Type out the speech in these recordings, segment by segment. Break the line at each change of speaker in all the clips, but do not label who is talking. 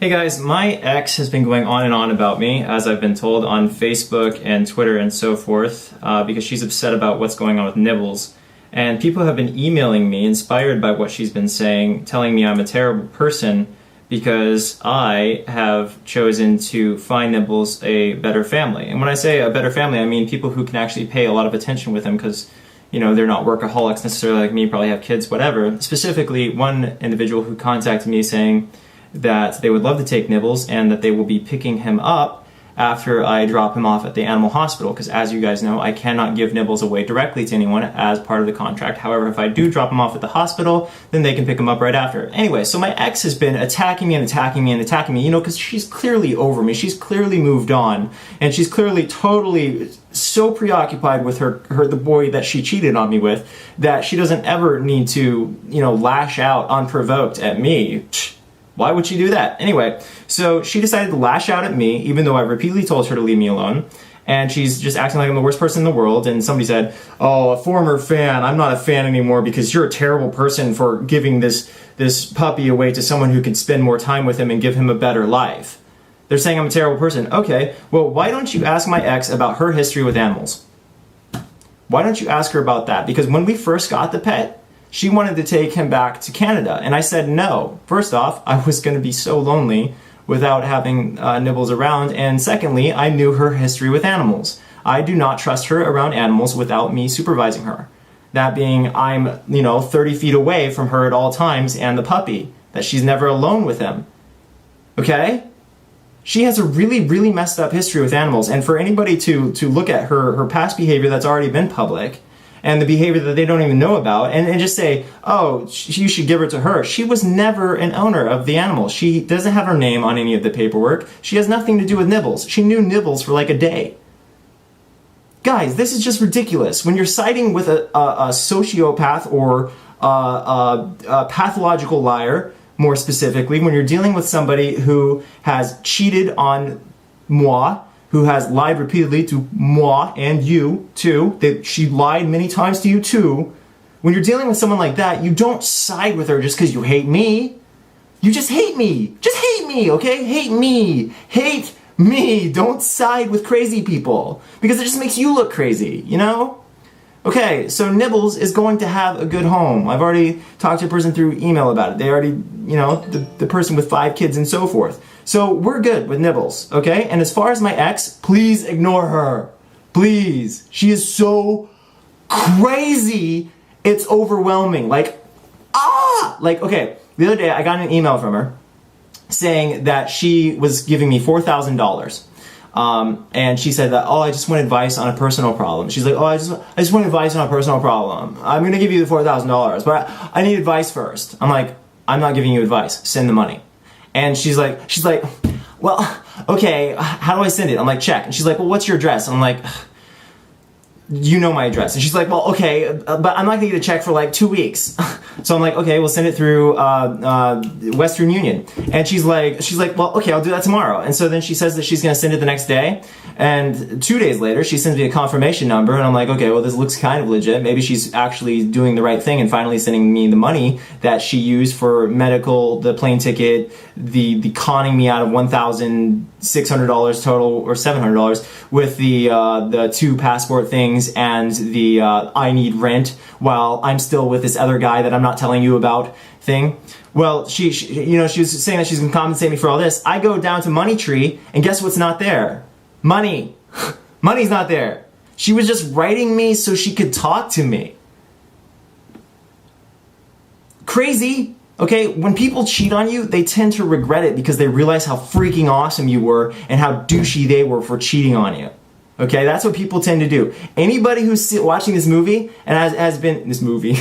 Hey guys, my ex has been going on and on about me, as I've been told, on Facebook and Twitter and so forth, because she's upset about what's going on with Nibbles. And people have been emailing me, inspired by what she's been saying, telling me I'm a terrible person because I have chosen to find Nibbles a better family. And when I say a better family, I mean people who can actually pay a lot of attention with him because, you know, they're not workaholics necessarily like me, probably have kids, whatever. Specifically, one individual who contacted me saying that they would love to take Nibbles and that they will be picking him up after I drop him off at the animal hospital, because as you guys know, I cannot give Nibbles away directly to anyone as part of the contract. However, if I do drop him off at the hospital, then they can pick him up right after. Anyway, so my ex has been attacking me, you know, because she's clearly over me. She's clearly moved on, and she's clearly totally so preoccupied with the boy that she cheated on me with that she doesn't ever need to, you know, lash out unprovoked at me. Why would she do that? Anyway, so she decided to lash out at me, even though I repeatedly told her to leave me alone. And she's just acting like I'm the worst person in the world. And somebody said, oh, a former fan, I'm not a fan anymore because you're a terrible person for giving this puppy away to someone who could spend more time with him and give him a better life. They're saying I'm a terrible person. Okay, well, why don't you ask my ex about her history with animals? Why don't you ask her about that? Because when we first got the pet, she wanted to take him back to Canada, and I said no. First off, I was going to be so lonely without having Nibbles around, and secondly, I knew her history with animals. I do not trust her around animals without me supervising her. That being, I'm, 30 feet away from her at all times, and the puppy, that she's never alone with him. Okay? She has a really, really messed up history with animals, and for anybody to look at her past behavior that's already been public, and the behavior that they don't even know about, and just say, oh, you should give her to her. She was never an owner of the animal. She doesn't have her name on any of the paperwork. She has nothing to do with Nibbles. She knew Nibbles for like a day. Guys, this is just ridiculous. When you're siding with a sociopath or a pathological liar, more specifically, when you're dealing with somebody who has cheated on moi, who has lied repeatedly to moi and you too, that she lied many times to you too. When you're dealing with someone like that, you don't side with her just because you hate me. You just hate me. Just hate me, okay? Hate me. Hate me. Don't side with crazy people because it just makes you look crazy, you know? Okay, so Nibbles is going to have a good home. I've already talked to a person through email about it. They already, the person with 5 kids and so forth. So we're good with Nibbles, okay? And as far as my ex, please ignore her. Please. She is so crazy, it's overwhelming. Okay, the other day I got an email from her saying that she was giving me $4,000. And she said that, oh, I just want advice on a personal problem. She's like, oh, I just want advice on a personal problem. I'm going to give you the $4,000, but I need advice first. I'm like, I'm not giving you advice. Send the money. And she's like, well, okay, how do I send it? I'm like, check. And she's like, well, what's your address? I'm like, you know my address. And she's like, well, okay, but I'm not gonna get a check for like 2 weeks. So I'm like, okay, we'll send it through Western Union. And she's like, well, okay, I'll do that tomorrow. And so then she says that she's gonna send it the next day. And 2 days later, she sends me a confirmation number, and I'm like, okay, well, this looks kind of legit. Maybe she's actually doing the right thing and finally sending me the money that she used for medical, the plane ticket, the conning me out of $1,600 total, or $700, with the 2 passport things and the I need rent while I'm still with this other guy that I'm not telling you about thing. Well, she was saying that she's gonna compensate me for all this. I go down to Money Tree, and guess what's not there? Money. Money's not there. She was just writing me so she could talk to me. Crazy. Okay, when people cheat on you, they tend to regret it because they realize how freaking awesome you were and how douchey they were for cheating on you. Okay, that's what people tend to do. Anybody who's watching this movie and has been this movie,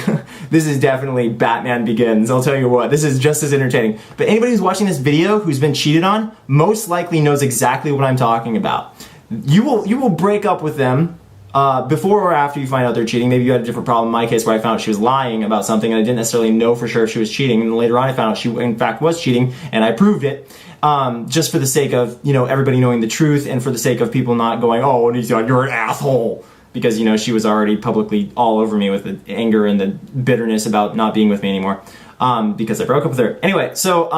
this is definitely Batman Begins. I'll tell you what, this is just as entertaining. But anybody who's watching this video who's been cheated on most likely knows exactly what I'm talking about. You will break up with them before or after you find out they're cheating. Maybe you had a different problem. In my case, where I found out she was lying about something and I didn't necessarily know for sure if she was cheating, and later on I found out she in fact was cheating, and I proved it. Just for the sake of, everybody knowing the truth, and for the sake of people not going, oh, you're an asshole. Because, she was already publicly all over me with the anger and the bitterness about not being with me anymore. Because I broke up with her. Anyway, so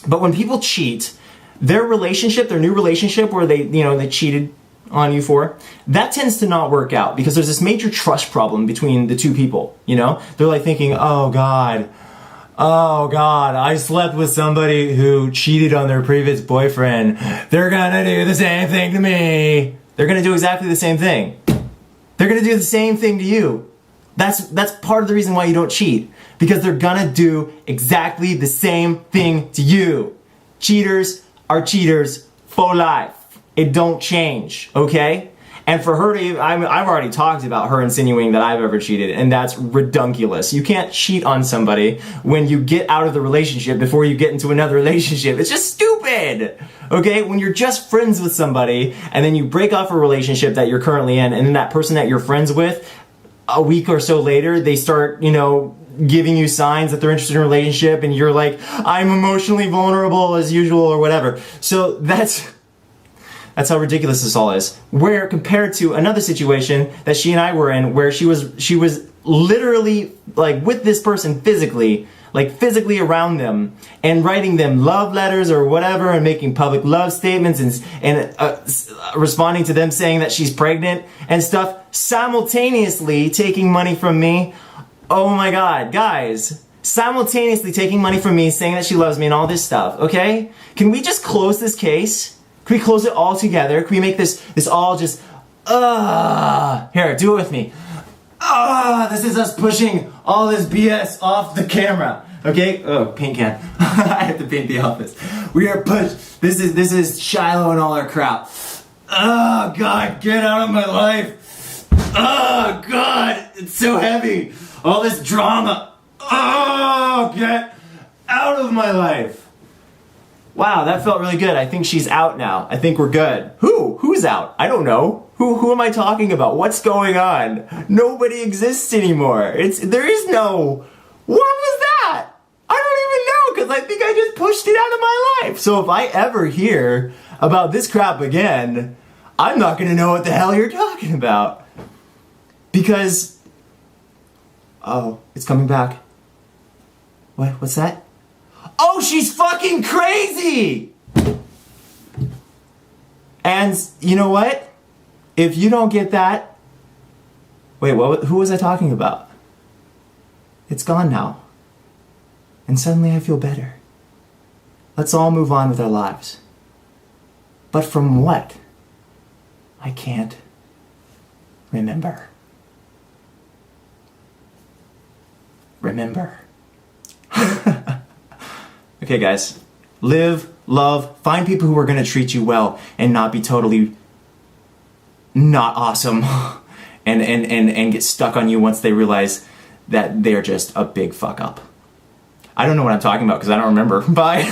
But when people cheat, their relationship, their new relationship where they cheated on you for, that tends to not work out because there's this major trust problem between the two people, They're like thinking, oh God, I slept with somebody who cheated on their previous boyfriend. They're gonna do the same thing to me. They're gonna do exactly the same thing. They're gonna do the same thing to you. That's part of the reason why you don't cheat. Because they're gonna do exactly the same thing to you. Cheaters are cheaters for life. It don't change, okay? And for her to, I've already talked about her insinuating that I've ever cheated, and that's redunculous. You can't cheat on somebody when you get out of the relationship before you get into another relationship. It's just stupid, okay? When you're just friends with somebody, and then you break off a relationship that you're currently in, and then that person that you're friends with, a week or so later, they start, giving you signs that they're interested in a relationship, and you're like, I'm emotionally vulnerable as usual, or whatever. So that's how ridiculous this all is. Where compared to another situation that she and I were in, where she was literally like with this person physically around them, and writing them love letters or whatever, and making public love statements, and responding to them saying that she's pregnant and stuff, simultaneously taking money from me. Oh my God, guys. Simultaneously taking money from me, saying that she loves me and all this stuff, okay? Can we just close this case? Can we close it all together? Can we make this all just, here, do it with me. This is us pushing all this BS off the camera, okay? Oh, paint can. I have to paint the office. We are pushed. This is Shiloh and all our crap. Oh God, get out of my life. Oh God, it's so heavy. All this drama. Oh, get out of my life. Wow, that felt really good. I think she's out now. I think we're good. Who's out? I don't know. Who am I talking about? What's going on? Nobody exists anymore. There is no. What was that? I don't even know, because I think I just pushed it out of my life. So if I ever hear about this crap again, I'm not going to know what the hell you're talking about. Because, oh, it's coming back. What's that? Oh, she's fucking crazy! And you know what? If you don't get that... Wait, who was I talking about? It's gone now. And suddenly I feel better. Let's all move on with our lives. But from what? I can't remember. Remember. Okay, guys. Live, love, find people who are going to treat you well and not be totally not awesome and get stuck on you once they realize that they're just a big fuck up. I don't know what I'm talking about because I don't remember. Bye.